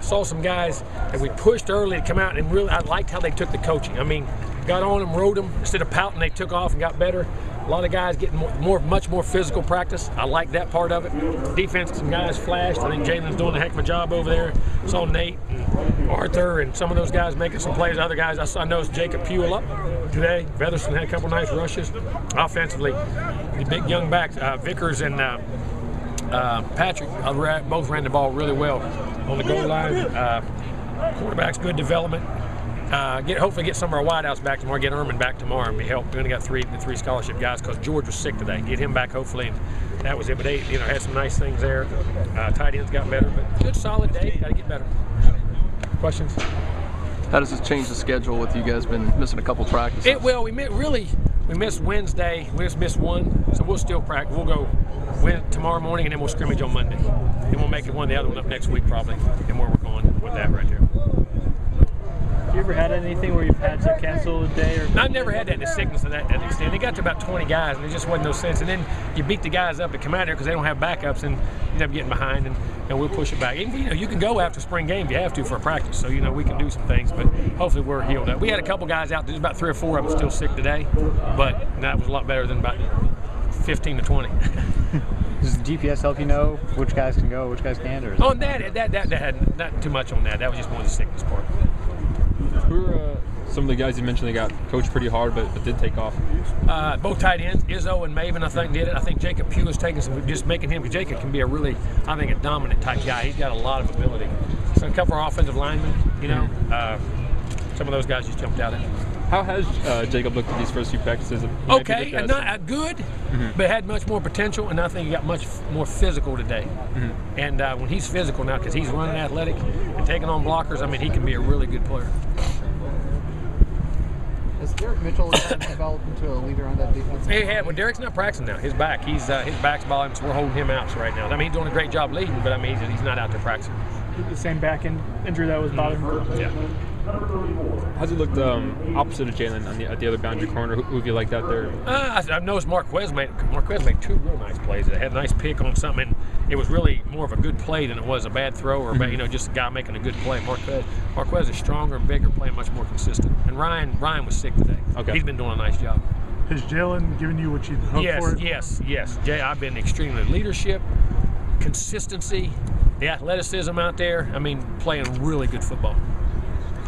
saw some guys that we pushed early to come out, and really I liked how they took the coaching. I mean, got on them, rode them. Instead of pouting, they took off and got better. A lot of guys getting much more physical practice. I like that part of it. Defense, some guys flashed. I think Jalen's doing a heck of a job over there. Saw Nate and Arthur and some of those guys making some plays. Other guys, I noticed Jacob Puel up today. Featherston had a couple nice rushes. Offensively, the big young backs, Vickers and Patrick, both ran the ball really well on the goal line. Quarterback's good development. Hopefully get some of our wideouts back tomorrow. Get Ehrman back tomorrow and be helped. We only got three scholarship guys because George was sick today. Get him back hopefully, and that was it. But they, had some nice things there. Tight ends got better, but good solid day. Got to get better. Questions? How does this change the schedule with you guys been missing a couple practices? We missed Wednesday. We just missed one, so we'll still practice. We'll go win tomorrow morning, and then we'll scrimmage on Monday. Then we'll make it the other one up next week probably, and where we're going with that right there. You ever had anything where you've had to cancel a day? I've never had that in the sickness to that extent. It got to about 20 guys, and there just wasn't no sense. And then you beat the guys up that come out there because they don't have backups, and you end up getting behind, and we'll push it back. Even, you can go after spring game if you have to for a practice, so we can do some things. But hopefully we're healed up. We had a couple guys out. There's about 3 or 4 of them still sick today, but that was a lot better than about 15 to 20. Does the GPS help you know which guys can go, which guys can't? Or on that had not too much on that. That was just more the sickness part. Who are some of the guys you mentioned that got coached pretty hard but did take off? Both tight ends, Izzo and Maven, I think did it. I think Jacob Pugh is taking some, just making him, because Jacob can be a really, I think, a dominant type guy. He's got a lot of ability. So a couple of offensive linemen, some of those guys just jumped out at him. How has Jacob looked at these first few practices? Okay, and not good, but had much more potential, and I think he got much more physical today. And when he's physical now, because he's running athletic and taking on blockers, I mean, he can be a really good player. Has Derek Mitchell developed into a leader on that defense? He had. Well, Derek's not practicing now. His back, his back's bothering him, so we're holding him out right now. I mean, he's doing a great job leading, but I mean, he's not out there practicing. The same back injury that was bothering him. Yeah. How's he looked opposite of Jalen at the other boundary corner? Who have you liked out there? I've noticed Marquez made 2 real nice plays. They had a nice pick on something, and it was really more of a good play than it was a bad throw or just a guy making a good play. Marquez is stronger and bigger, playing much more consistent. And Ryan was sick today. Okay. He's been doing a nice job. Has Jalen given you what you hoped for? Yes. Jay, I've been extremely leadership, consistency, the athleticism out there. I mean, playing really good football.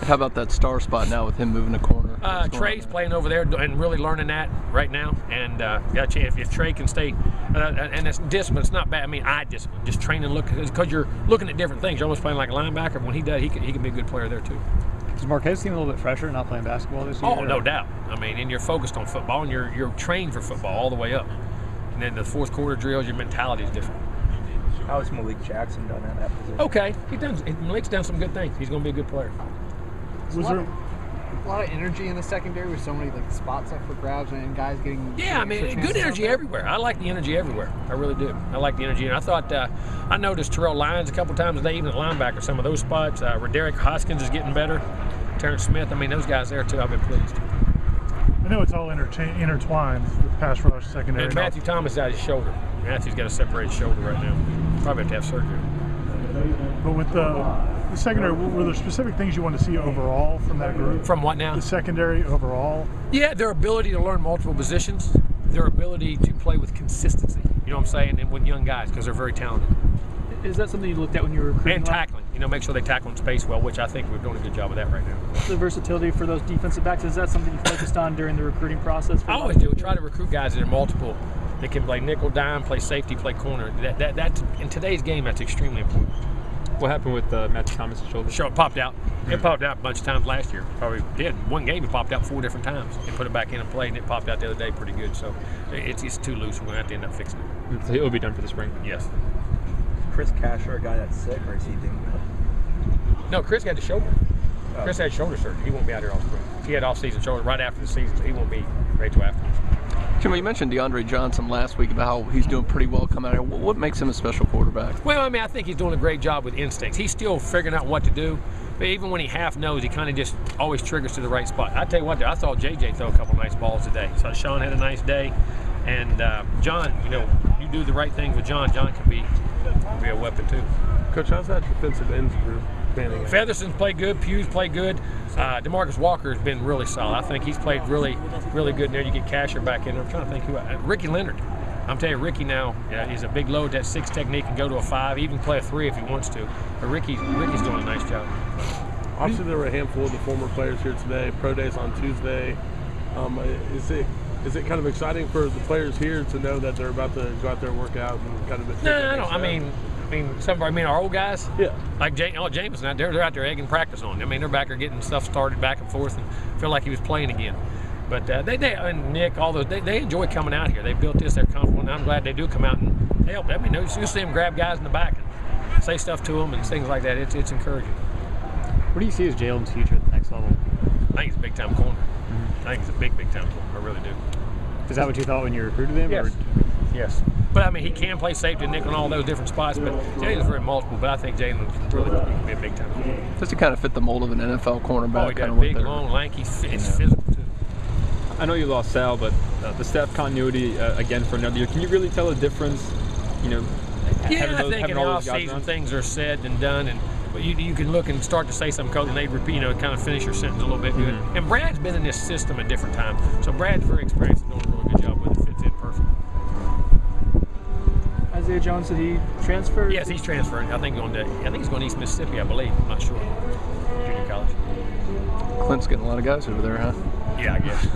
How about that star spot now with him moving the corner? Trey's playing over there and really learning that right now. And if Trey can stay, and it's discipline, it's not bad. I mean, I just train and look, because you're looking at different things. You're almost playing like a linebacker. When he does, he can be a good player there too. Does Marquez seem a little bit fresher not playing basketball this year? Oh, no doubt. I mean, and you're focused on football, and you're trained for football all the way up. And then the fourth quarter drills, your mentality is different. How has Malik Jackson done in that position? Okay, Malik's done some good things. He's going to be a good player. Was there a lot of energy in the secondary with so many spots up for grabs and guys getting? Yeah, I mean, good energy everywhere. I like the energy everywhere. I really do. I like the energy, and I thought I noticed Terrell Lyons a couple times today, even at linebacker, some of those spots. Derek Hoskins is getting better. Terrence Smith. I mean, those guys there too. I've been pleased. I know it's all intertwined with pass rush, secondary. And Matthew Thomas has his shoulder. Matthew's got a separated shoulder right now. Probably have to have surgery. But with the secondary, were there specific things you want to see overall from that group? From what now? The secondary overall? Yeah, their ability to learn multiple positions, their ability to play with consistency, you know what I'm saying, and with young guys, because they're very talented. Is that something you looked at when you were recruiting? And tackling, make sure they tackle in space well, which I think we're doing a good job of that right now. The versatility for those defensive backs, is that something you focused on during the recruiting process? I always do. Try to recruit guys that are multiple. They can play nickel, dime, play safety, play corner. That in today's game, that's extremely important. What happened with Matthew Thomas' shoulder? Sure, it popped out. It popped out a bunch of times last year. Probably did. One game it popped out 4 different times. They put it back in and played, and it popped out the other day pretty good. So it's too loose. We're going to have to end up fixing it. So he'll be done for the spring? Yes. Chris Casher, a guy that's sick, or is he doing good? No, Chris had the shoulder. Chris had shoulder surgery. He won't be out here all spring. He had off-season shoulder right after the season, so he won't be ready till afterwards. Jimbo, you mentioned DeAndre Johnson last week about how he's doing pretty well coming out here. What makes him a special quarterback? Well, I mean, I think he's doing a great job with instincts. He's still figuring out what to do, but even when he half knows, he kind of just always triggers to the right spot. I tell you what, I saw JJ throw a couple nice balls today. So Sean had a nice day, and John, you do the right thing with John. John can be a weapon too. Coach, how's that defensive ends group panning out? Featherston's played good. Pugh's played good. DeMarcus Walker has been really solid. I think he's played really, really good. There you get Casher back in there. I'm trying to think who. Ricky Leonard. I'm telling you, Ricky now, he's a big load. That 6 technique can go to a 5, even play a 3 if he wants to. But Ricky's doing a nice job. Obviously, there were a handful of the former players here today. Pro Day's on Tuesday. Is it kind of exciting for the players here to know that they're about to go out there and work out and kind of? No, I don't. I mean, our old guys. Yeah. Like Jameson out there, they're out there egging practice on. I mean, they're back there getting stuff started back and forth, and feel like he was playing again. But they and Nick, all those, they enjoy coming out here. They built this, they're comfortable, and I'm glad they do come out and help. I mean, you see them grab guys in the back and say stuff to them and things like that. It's encouraging. What do you see as Jalen's future at the next level? I think he's a big-time corner. I think he's a big time corner. I really do. Is that what you thought when you recruited him? Yes. Or? Yes. But I mean, he can play safety and nickel in all those different spots. But Jalen's very multiple. But I think Jalen's really can be a big-time corner. Does he kind of fit the mold of an NFL cornerback? Oh, he does. Big, long, lanky, it's physical too. I know you lost Sal, but the staff continuity again for another year. Can you really tell a difference? You know, yeah, I think in the off-season things are said and done, and you can look and start to say something, coach, and they repeat, kind of finish your sentence a little bit good. And Brad's been in this system at different times, so Brad's very experienced and doing a really good job with it. Fits in perfect. Isaiah Jones, did he transfer? Yes, he's transferring. I think he's going to East Mississippi, I believe. I'm not sure. Junior college. Clint's getting a lot of guys over there, huh? Yeah, I guess.